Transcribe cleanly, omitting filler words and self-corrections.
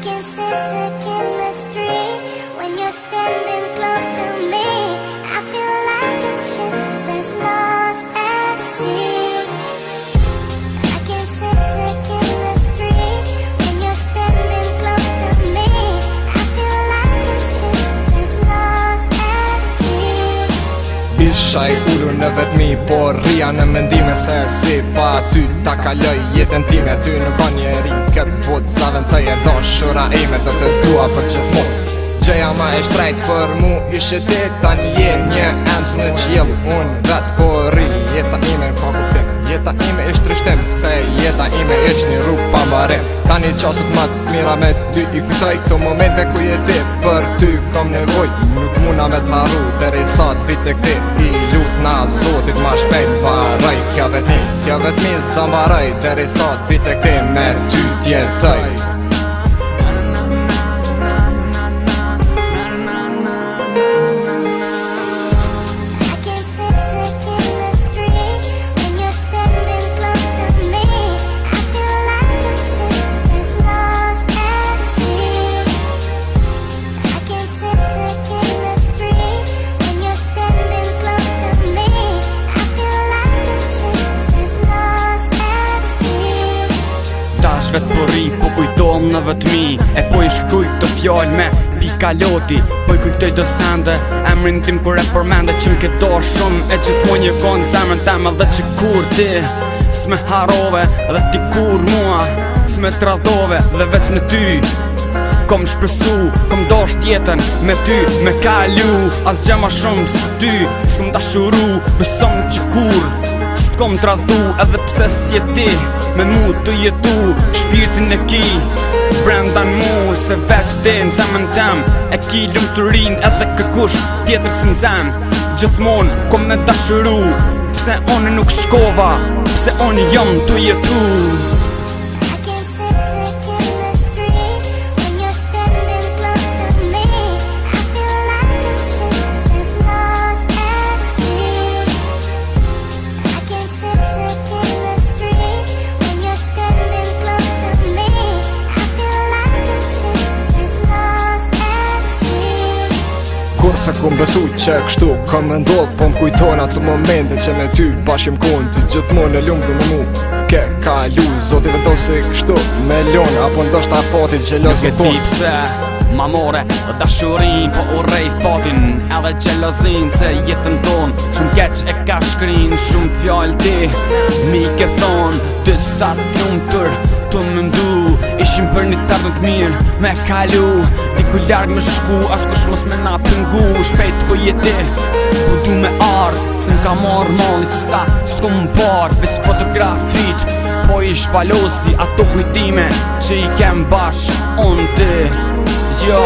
can sense the chemistry when you're standing close to me. I feel like a ship that's lost at sea. I can sense the chemistry when you're standing close to me. I feel like a ship that's lost at sea. Isha I ulur në vetmi, por rria në mendime se si pa ty ta kaloj jetën time. Ty nuk ka njeri këtë botë, sa vend e dashura ime do të dua për gjithmonë. Gjeja ma e shtrejt për mu ishe ti, tani je një endë në qiell. Unë vetë po rri, jeta ime ka kuptim. Jeta ime ishtë rishtim, se jeta ime ishtë një rrugë pa mbarim. Tani qasët ma të mira me ty i kujtoj këto momente ku jeti për ty kam nevoj. Nuk muna me t'haru, deri sa t'vite këti i lut na Zotit ma shpejt mbaraj. Kja vetmi s'da mbaraj, deri sa t'vite këti me ty t'jetoj. Vet po ri, po kujtojmë në vetmi. E po I shkruj këto fjallë me pika loti. Po I kujtoj do sende emrin tim kur e përmende që m'ke do shumë. E gjithmonë një konë zemrën teme dhe që kur ti s'me harove dhe ti kur mua s'me tradove dhe veç në ty kom shpresu, kom dosht jetën me ty me kalu. As gjë ma shumë si ty s'kom dashuru, besom që kur s'kom tradhu edhe pse s'jeti me mu të jetu, shpirtin e ki brenda mu, se veç ti në zemën tem e ki lumë të rin edhe kërkush tjetër si në zem. Gjithmon kom me dashuru, pse onë nuk shkova, pse onë jom të jetu. Kur se kum besu që kështu kom me ndodh, po m'kujton ato momente që me ty bashkim kon ti gjithmonë e lumë të më mu ke kalu. Zoti vendosi kështu me lon, apo ndoshta fati gjeloz nuk e di pse ma more dashurin, po urrej fatin edhe gjelozin, se jetën ton shumë keq e ka shkrin. Shumë fjallë ti mi ke thon, ty të sa t'lumtur të më ndu, ishim për një të mirë me kalu. Diku largë me shku, as kush mos me na pëngu. Shpejt ku jeti, po du me ardh, se m'ka marrë mali që sa s'to m'bar. Veç fotografit, po I shpalosi ato kujtime që I kem bashk unë ti. Jo